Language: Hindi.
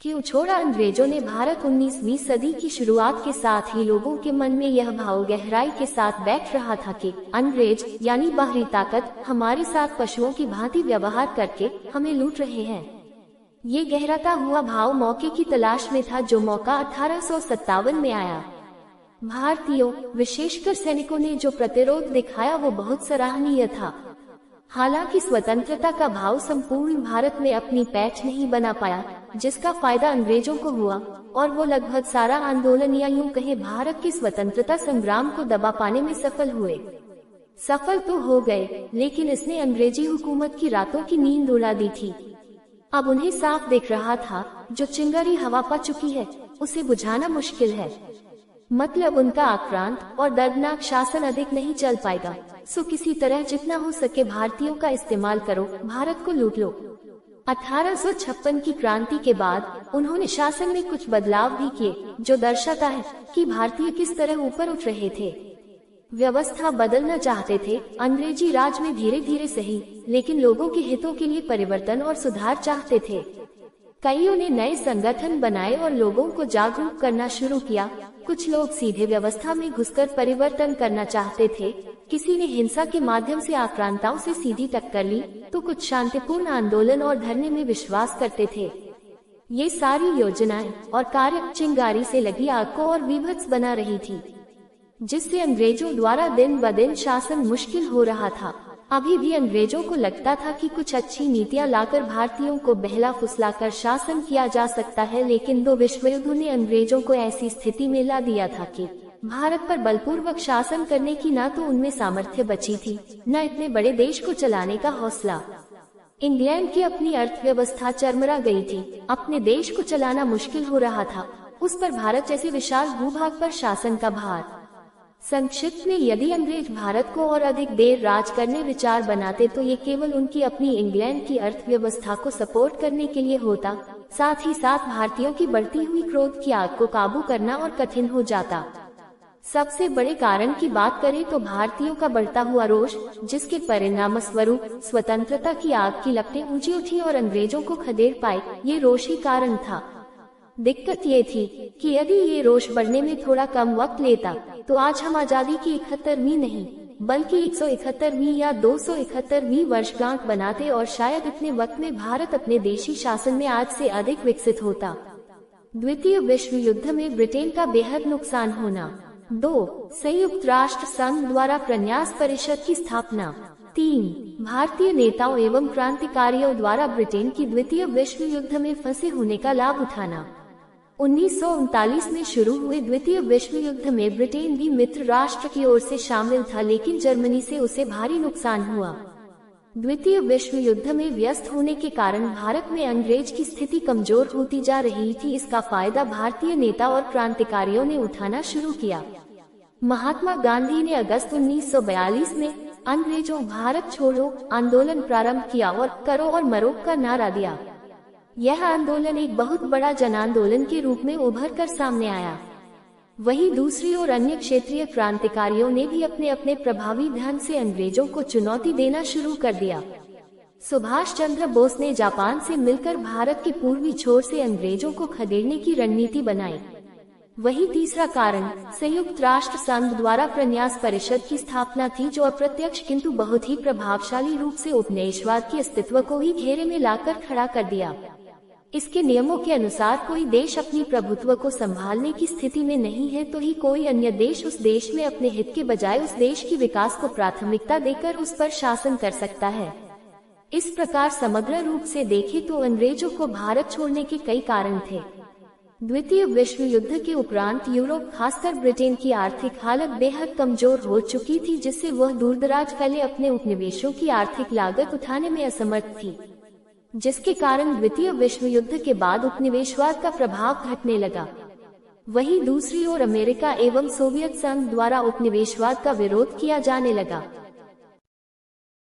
क्यों छोड़ा अंग्रेजों ने भारत। 19वीं सदी की शुरुआत के साथ ही लोगों के मन में यह भाव गहराई के साथ बैठ रहा था कि अंग्रेज यानी बाहरी ताकत हमारे साथ पशुओं की भांति व्यवहार करके हमें लूट रहे हैं। ये गहराता हुआ भाव मौके की तलाश में था, जो मौका 1857 में आया। भारतीयों, विशेषकर सैनिकों ने जो प्रतिरोध दिखाया वो बहुत सराहनीय था। हालांकि स्वतंत्रता का भाव संपूर्ण भारत में अपनी पैठ नहीं बना पाया, जिसका फायदा अंग्रेजों को हुआ, और वो लगभग सारा आंदोलन या यूं कहे भारत के स्वतंत्रता संग्राम को दबा पाने में सफल हुए। सफल तो हो गए, लेकिन इसने अंग्रेजी हुकूमत की रातों की नींद उड़ा दी थी। अब उन्हें साफ दिख रहा था, जो चिंगारी हवा पा चुकी है उसे बुझाना मुश्किल है। मतलब उनका आक्रांत और दर्दनाक शासन अधिक नहीं चल पाएगा। सो किसी तरह जितना हो सके भारतीयों का इस्तेमाल करो, भारत को लूट लो। 1856 की क्रांति के बाद उन्होंने शासन में कुछ बदलाव भी किए, जो दर्शाता है कि भारतीय किस तरह ऊपर उठ रहे थे। व्यवस्था बदलना चाहते थे, अंग्रेजी राज में धीरे धीरे सही, लेकिन लोगों के हितों के लिए परिवर्तन और सुधार चाहते थे। कईयों ने नए संगठन बनाए और लोगों को जागरूक करना शुरू किया। कुछ लोग सीधे व्यवस्था में घुसकर परिवर्तन करना चाहते थे, किसी ने हिंसा के माध्यम से आक्रांताओं से सीधी टक्कर ली, तो कुछ शांतिपूर्ण आंदोलन और धरने में विश्वास करते थे। ये सारी योजनाएं और कार्य चिंगारी से लगी आग को और विभत्स बना रही थी, जिससे अंग्रेजों द्वारा दिन ब दिन शासन मुश्किल हो रहा था। अभी भी अंग्रेजों को लगता था कि कुछ अच्छी नीतियां लाकर भारतीयों को बहला फुसलाकर शासन किया जा सकता है, लेकिन 2 विश्व युद्ध ने अंग्रेजों को ऐसी स्थिति में ला दिया था कि भारत पर बलपूर्वक शासन करने की न तो उनमें सामर्थ्य बची थी, न इतने बड़े देश को चलाने का हौसला। इंग्लैंड की अपनी अर्थव्यवस्था चरमरा गई थी, अपने देश को चलाना मुश्किल हो रहा था, उस पर भारत जैसे विशाल भूभाग पर शासन का भार। संक्षिप्त में, यदि अंग्रेज भारत को और अधिक देर राज करने विचार बनाते तो ये केवल उनकी अपनी इंग्लैंड की अर्थव्यवस्था को सपोर्ट करने के लिए होता, साथ ही साथ भारतीयों की बढ़ती हुई क्रोध की आग को काबू करना और कठिन हो जाता। सबसे बड़े कारण की बात करें तो भारतीयों का बढ़ता हुआ रोष, जिसके परिणाम स्वरूप स्वतंत्रता की आग की लपटें ऊंची उठी और अंग्रेजों को खदेड़ पाए, ये रोष ही कारण था। दिक्कत ये थी कि यदि ये रोष बढ़ने में थोड़ा कम वक्त लेता तो आज हम आजादी की 71वीं नहीं बल्कि 171वीं या 271वीं वर्षगांठ बनाते, और शायद इतने वक्त में भारत अपने देशी शासन में आज से अधिक विकसित होता। द्वितीय विश्व युद्ध में ब्रिटेन का बेहद नुकसान होना। 2. संयुक्त राष्ट्र संघ द्वारा प्रन्यास परिषद की स्थापना। 3. भारतीय नेताओं एवं क्रांतिकारियों द्वारा ब्रिटेन की द्वितीय विश्व युद्ध में फंसे होने का लाभ उठाना। 1939 में शुरू हुए द्वितीय विश्व युद्ध में ब्रिटेन भी मित्र राष्ट्र की ओर से शामिल था, लेकिन जर्मनी से उसे भारी नुकसान हुआ। द्वितीय विश्व युद्ध में व्यस्त होने के कारण भारत में अंग्रेज की स्थिति कमजोर होती जा रही थी। इसका फायदा भारतीय नेता और क्रांतिकारियों ने उठाना शुरू किया। महात्मा गांधी ने अगस्त 1942 में अंग्रेजों भारत छोड़ो आंदोलन प्रारंभ किया और करो और मरो का नारा दिया। यह आंदोलन एक बहुत बड़ा जन आंदोलन के रूप में उभर कर सामने आया। वहीं दूसरी ओर अन्य क्षेत्रीय क्रांतिकारियों ने भी अपने अपने प्रभावी ढंग से अंग्रेजों को चुनौती देना शुरू कर दिया। सुभाष चंद्र बोस ने जापान से मिलकर भारत के पूर्वी छोर से अंग्रेजों को खदेड़ने की रणनीति बनाई। वही तीसरा कारण संयुक्त राष्ट्र संघ द्वारा प्रन्यास परिषद की स्थापना थी, जो अप्रत्यक्ष किंतु बहुत ही प्रभावशाली रूप से उपनिवेशवाद के अस्तित्व को ही घेरे में लाकर खड़ा कर दिया। इसके नियमों के अनुसार कोई देश अपनी प्रभुत्व को संभालने की स्थिति में नहीं है तो ही कोई अन्य देश उस देश में अपने हित के बजाय उस देश की विकास को प्राथमिकता देकर उस पर शासन कर सकता है। इस प्रकार समग्र रूप से देखें तो अंग्रेजों को भारत छोड़ने के कई कारण थे। द्वितीय विश्व युद्ध के उपरांत यूरोप, खासकर ब्रिटेन की आर्थिक हालत बेहद कमजोर हो चुकी थी, जिससे वह दूरदराज फैले अपने उपनिवेशों की आर्थिक लागत उठाने में असमर्थ थी, जिसके कारण द्वितीय विश्व युद्ध के बाद उपनिवेशवाद का प्रभाव घटने लगा। वहीं दूसरी ओर अमेरिका एवं सोवियत संघ द्वारा उपनिवेशवाद का विरोध किया जाने लगा।